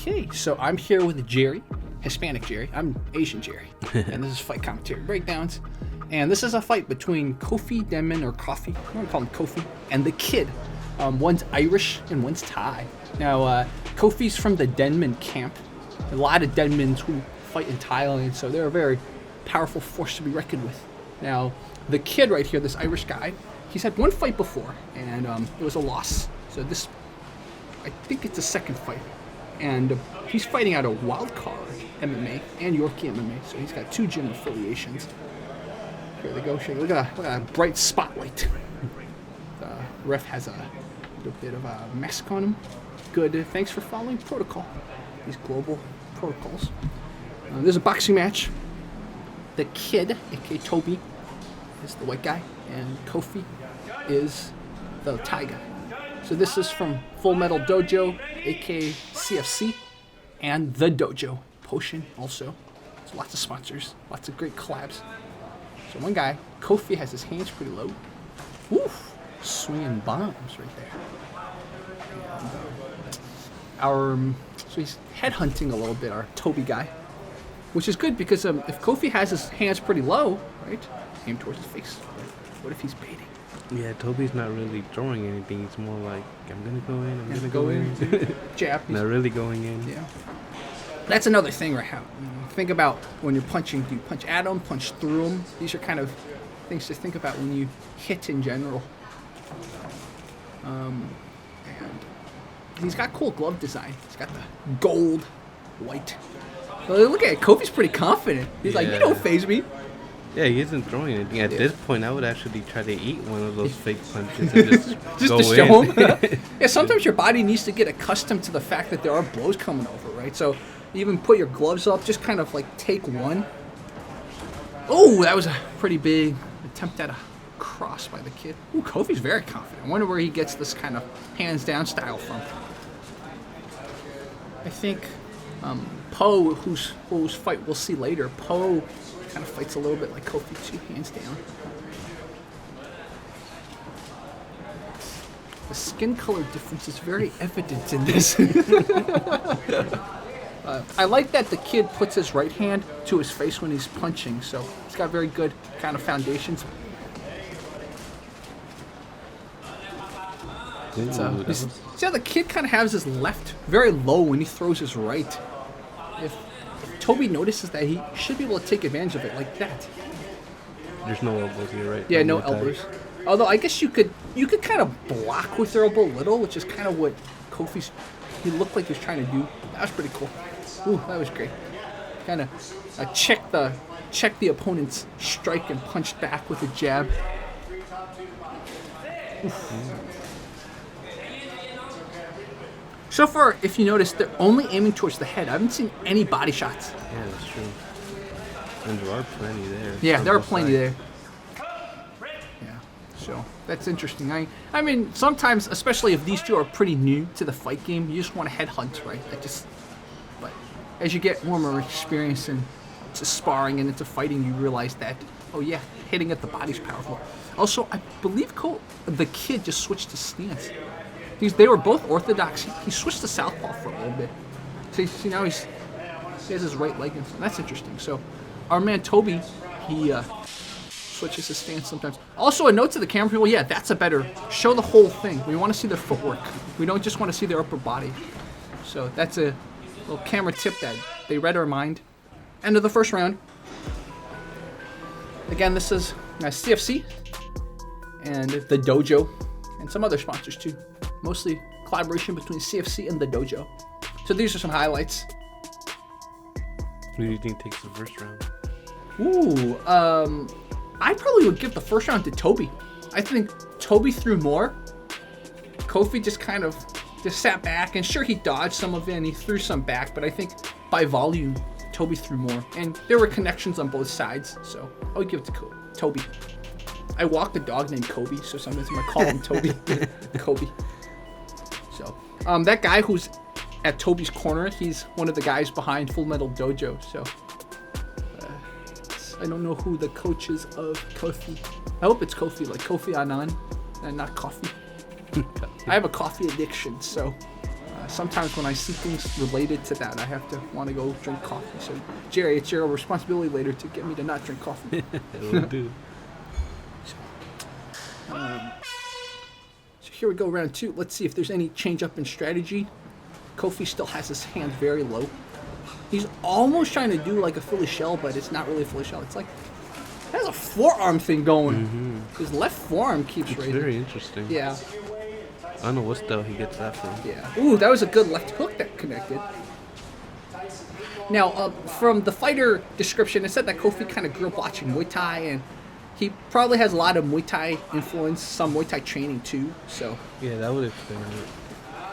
Okay, so I'm here with Jerry, Hispanic Jerry. I'm Asian Jerry, and this is Fight Commentary Breakdowns. And this is a fight between Coffie Denman, or Coffee, I'm going to call him Coffie, and the Kid. One's Irish and one's Thai. Now, Coffee's from the Denman camp. A lot of Denmans who fight in Thailand, so they're a very powerful force to be reckoned with. Now, the Kid right here, this Irish guy, he's had one fight before, and it was a loss. So this, I think it's the second fight. And he's fighting out of Wildcard MMA and Yorkie MMA, so he's got two gym affiliations. Here they go. Look at that bright spotlight. The ref has a little bit of a mask on him. Good. Thanks for following protocol. These global protocols. There's a boxing match. The Kid, aka Toby, is the white guy, and Coffee is the Thai guy. So this is from Full Metal Dojo, aka S.E.A.F.C, and The Dojo. Potion also. There's lots of sponsors, lots of great collabs. So one guy, Coffee, has his hands pretty low. Oof, swinging bombs right there. And, so he's headhunting a little bit, our Toby guy, which is good because if Coffee has his hands pretty low, right, aim towards his face. What if he's baiting? Yeah, Toby's not really throwing anything. It's more like, I'm going to go in, I'm going to go in. Jab. Not really going in. Yeah. That's another thing, right? How think about when you're punching. Do you punch at them, punch through them? These are kind of things to think about when you hit in general. And he's got cool glove design. He's got the gold, white. So look at it. Kofi's pretty confident. He's like, you don't faze me. Yeah, he isn't throwing anything. At this point, I would actually try to eat one of those fake punches and just go to show him. in. Yeah, sometimes your body needs to get accustomed to the fact that there are blows coming over, right? So you even put your gloves up, just kind of like take one. Oh, that was a pretty big attempt at a cross by the Kid. Ooh, Kofi's very confident. I wonder where he gets this kind of hands down style from. I think Poe, whose fight we'll see later, Poe kind of fights a little bit like Kofi, two hands down. The skin color difference is very evident in this. I like that the Kid puts his right hand to his face when he's punching, so he's got very good kind of foundations. See how the Kid kind of has his left very low when he throws his right. If Toby notices that, he should be able to take advantage of it like that. There's no elbows here, right? Yeah, no elbows. Although I guess you could kind of block with your elbow a little, which is kind of what he looked like he was trying to do. That was pretty cool. Ooh, that was great. Kind of check the opponent's strike and punch back with a jab. Oof. So far, if you notice, they're only aiming towards the head. I haven't seen any body shots. Yeah, that's true. And there are plenty there. Yeah, there are plenty there. Yeah, so that's interesting. I mean, sometimes, especially if these two are pretty new to the fight game, you just want to headhunt, right? But as you get more and more experience into sparring and into fighting, you realize that, oh yeah, hitting at the body's powerful. Also, I believe the Kid just switched his stance. They were both orthodox. He switched to southpaw for a little bit. See now he has his right leg in. That's interesting. So our man Toby, he switches his stance sometimes. Also a note to the camera people, yeah, that's a better, show the whole thing. We want to see their footwork. We don't just want to see their upper body. So that's a little camera tip that they read our mind. End of the first round. Again, this is S.E.A.F.C and the Dojo and some other sponsors too. Mostly collaboration between S.E.A.F.C and the Dojo. So these are some highlights. Who do you think takes the first round? Ooh, I probably would give the first round to Toby. I think Toby threw more. Kofi just kind of sat back, and sure, he dodged some of it and he threw some back, but I think by volume, Toby threw more. And there were connections on both sides, so I would give it to Toby. I walked a dog named Kobe, so sometimes I'm going to call him Toby. Kobe. So, that guy who's at Toby's corner, he's one of the guys behind Full Metal Dojo. So, I don't know who the coach is of Kofi. I hope it's Kofi, like Kofi Annan, and not coffee. I have a coffee addiction, so sometimes when I see things related to that, I have to want to go drink coffee. So, Jerry, it's your responsibility later to get me to not drink coffee. It will do. So here we go, round 2. Let's see if there's any change up in strategy. Coffee still has his hand very low. He's almost trying to do like a Philly shell, but it's not really a Philly shell. It's like, it has a forearm thing going. Mm-hmm. His left forearm keeps raising. Very interesting. Yeah. I don't know what style he gets that from. Yeah. Ooh, that was a good left hook that connected. Now, from the fighter description, it said that Coffee kind of grew up watching Muay Thai, and he probably has a lot of Muay Thai influence, some Muay Thai training too. So. Yeah, that would explain it.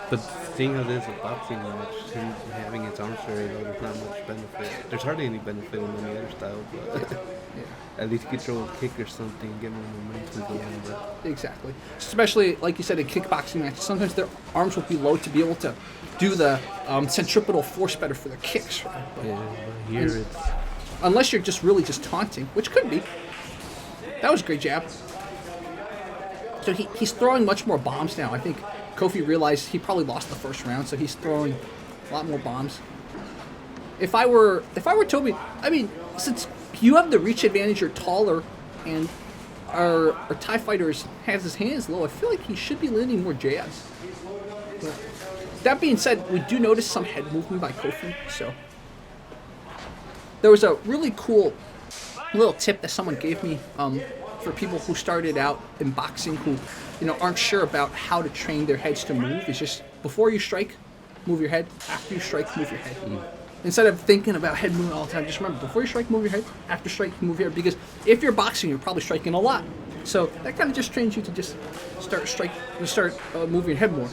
But seeing how this is a boxing match, him having his arms very low, there's not much benefit. There's hardly any benefit in any other style, but yeah. At least you could throw a kick or something, get more momentum going. But. Exactly. Especially, like you said, in kickboxing matches, sometimes their arms will be low to be able to do the centripetal force better for their kicks. Right? But here it's... Unless you're just really just taunting, which could be. That was a great jab. So he's throwing much more bombs now. I think Coffee realized he probably lost the first round, so he's throwing a lot more bombs. If I were Toby, I mean, since you have the reach advantage, you're taller, and our Thai fighter has his hands low, I feel like he should be landing more jabs. But that being said, we do notice some head movement by Coffee, so. There was a really cool little tip that someone gave me for people who started out in boxing who, aren't sure about how to train their heads to move. It's just before you strike, move your head. After you strike, move your head. Instead of thinking about head movement all the time, just remember, before you strike, move your head. After strike, move your head. Because if you're boxing, you're probably striking a lot. So that kind of just trains you to just start moving your head more.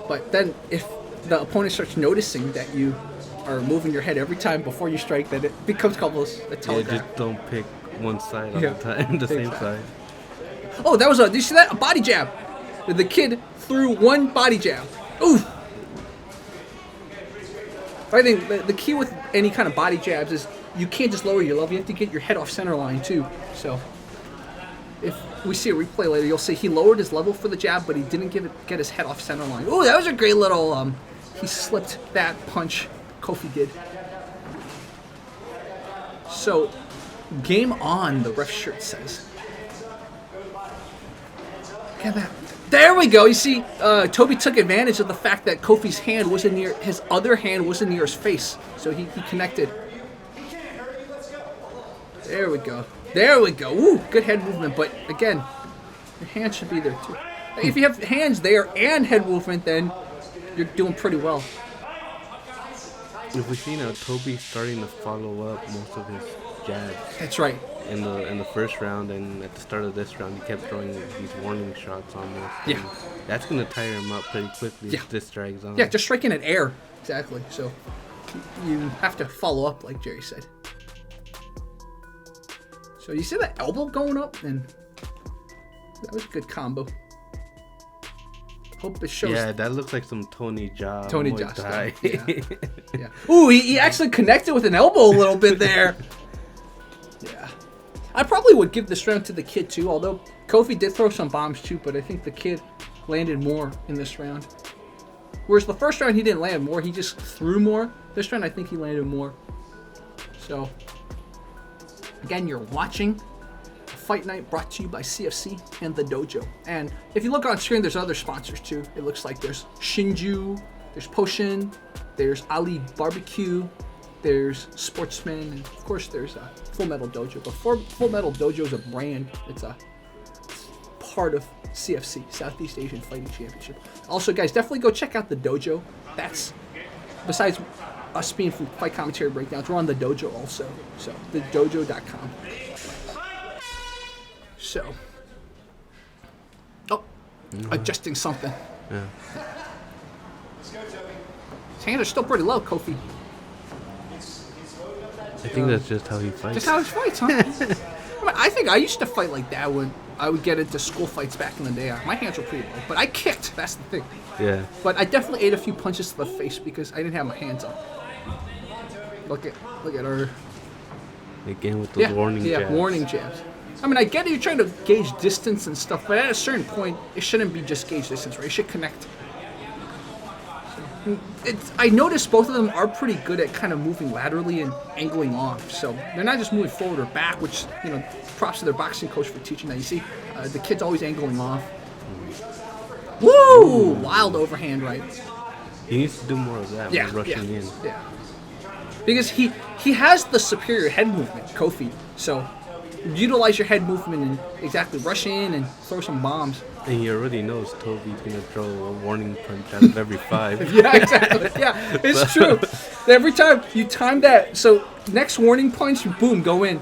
But then if the opponent starts noticing that you are moving your head every time before you strike, then it becomes almost a telegraph. Yeah, just don't pick one side all the time, the same side. Oh, that was did you see that? A body jab. The kid threw one body jab. Oof. I think the key with any kind of body jabs is you can't just lower your level. You have to get your head off center line too. So if we see a replay later, you'll see he lowered his level for the jab, but he didn't get his head off center line. Oh, that was a great little. He slipped that punch. Coffee did. So, game on, the ref shirt says. Look at that. There we go. You see, Toby took advantage of the fact that Kofi's hand wasn't near, his other hand wasn't near his face. So he connected. There we go. There we go. Ooh, good head movement. But again, your hand should be there too. If you have hands there and head movement, then you're doing pretty well. If we see now, Toby starting to follow up most of his jabs. That's right. In the first round and at the start of this round, he kept throwing these warning shots almost. Yeah. That's going to tire him up pretty quickly if this drags on. Yeah, just striking at air. Exactly. So you have to follow up, like Jerry said. So you see that elbow going up? And that was a good combo. Hope it shows. Yeah, that looks like some Tony Jaa. Tony Jaa style. Yeah. Ooh, he actually connected with an elbow a little bit there. Yeah. I probably would give this round to the kid too, although Kofi did throw some bombs too, but I think the kid landed more in this round. Whereas the first round he didn't land more, he just threw more. This round I think he landed more. So, again, you're watching Fight Night brought to you by CFC and The Dojo. And if you look on screen, there's other sponsors too. It looks like there's Shinju, there's Potion, there's Ali Barbecue, there's Sportsman, and of course there's Full Metal Dojo. But Full Metal Dojo is a brand. It's part of CFC, Southeast Asian Fighting Championship. Also, guys, definitely go check out The Dojo. That's, besides us being from Fight Commentary Breakdowns, we're on The Dojo also. So, thedojo.com. So, adjusting something. Yeah. His hands are still pretty low, Kofi. I think that's just how he fights. Just how he fights, huh? I think I used to fight like that when I would get into school fights back in the day. My hands were pretty low, but I kicked. That's the thing. Yeah. But I definitely ate a few punches to the face because I didn't have my hands up. Look at her. Again with those warning jabs. Yeah, warning jabs. I mean, I get it, you're trying to gauge distance and stuff, but at a certain point, it shouldn't be just gauge distance, right? It should connect. I noticed both of them are pretty good at kind of moving laterally and angling off. So they're not just moving forward or back, which, props to their boxing coach for teaching that. You see, the kid's always angling off. Woo! Wild overhand right. He needs to do more of that when rushing in. Yeah. Because he has the superior head movement, Coffie. So utilize your head movement and exactly rush in and throw some bombs. And he already knows Toby's going to throw a warning punch out of every 5. Yeah, exactly. Yeah, it's true. Every time you time that, so next warning punch, boom, go in.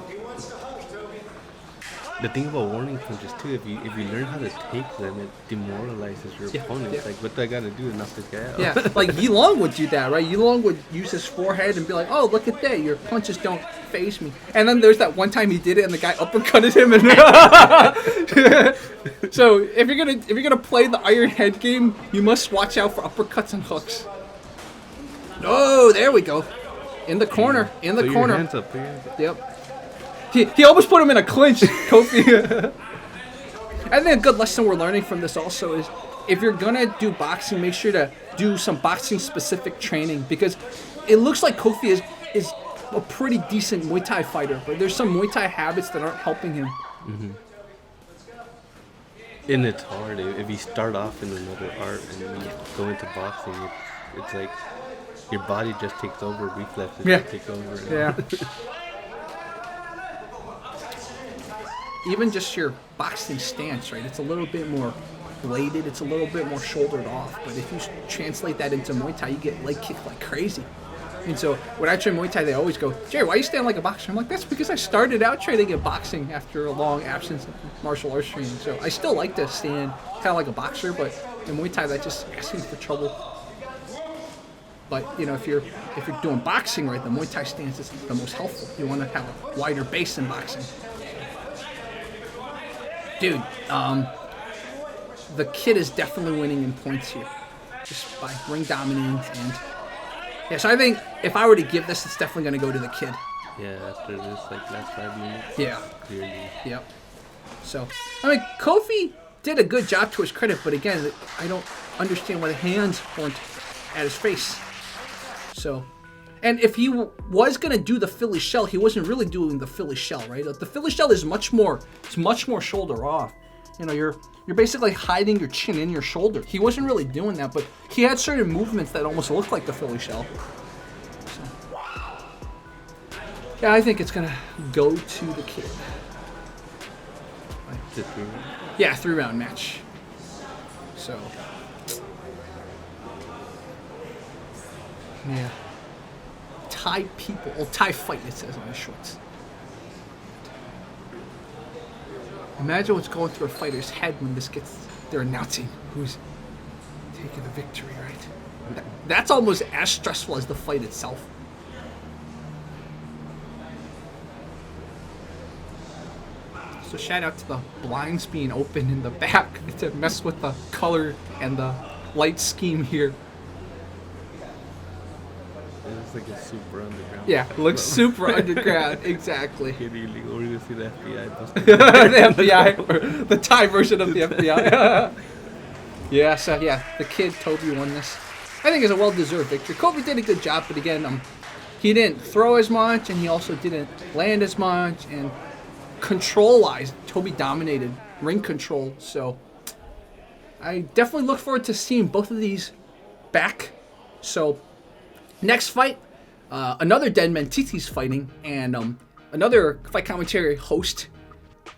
The thing about warning punches too, if you learn how to take them, it demoralizes your opponent. Yeah. Like, what do I got to do to knock this guy out? Yeah, like Yilong would do that, right? Yilong would use his forehead and be like, "Oh, look at that! Your punches don't phase me." And then there's that one time he did it, and the guy uppercutted him. And so if you're gonna play the Iron Head game, you must watch out for uppercuts and hooks. Oh, there we go, in the corner, in the corner. Your hands up, put your hands up. Yep. He almost put him in a clinch, Coffie. I think a good lesson we're learning from this also is if you're going to do boxing, make sure to do some boxing-specific training because it looks like Coffie is a pretty decent Muay Thai fighter, but there's some Muay Thai habits that aren't helping him. Mm-hmm. And it's hard. If you start off in another art and then you go into boxing, it's like your body just takes over, reflexes just take over. Yeah. Even just your boxing stance, right? It's a little bit more bladed. It's a little bit more shouldered off. But if you translate that into Muay Thai, you get leg kicked like crazy. And so when I train Muay Thai, they always go, "Jerry, why you stand like a boxer?" I'm like, that's because I started out training in boxing after a long absence of martial arts training. So I still like to stand kind of like a boxer, but in Muay Thai, that just asking for trouble. But if you're doing boxing right, the Muay Thai stance is the most helpful. You want to have a wider base in boxing. Dude, the kid is definitely winning in points here, just by ring dominance and so I think if I were to give this, it's definitely going to go to the kid. Yeah, after this last 5 minutes. Yeah. Clearly. Yep. So I mean, Coffie did a good job to his credit, but again, I don't understand why the hands weren't at his face. So. And if he was gonna do the Philly shell, he wasn't really doing the Philly shell, right? The Philly shell is much more shoulder off. You're basically hiding your chin in your shoulder. He wasn't really doing that, but he had certain movements that almost looked like the Philly shell. So, yeah, I think it's gonna go to the kid. Yeah, 3-round match. So, yeah. Thai people, or Thai fight, it says on the shorts. Imagine what's going through a fighter's head when they're announcing who's taking the victory, right? That's almost as stressful as the fight itself. So shout out to the blinds being open in the back to mess with the color and the light scheme here. It looks like it's super underground. Yeah, it looks super underground. Exactly. Illegal. We're gonna see the FBI busting. The FBI, or the Thai version of the FBI. Yeah, so the kid Toby won this. I think it's a well-deserved victory. Coffie did a good job, but again, he didn't throw as much, and he also didn't land as much. And control-wise, Toby dominated ring control. So I definitely look forward to seeing both of these back. So. Next fight, another Denman Titi's fighting, and another fight commentary host,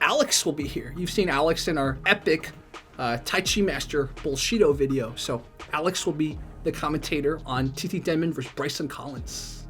Alex, will be here. You've seen Alex in our epic Tai Chi Master Bullshido video. So Alex will be the commentator on Titi Denman versus Bryson Collins.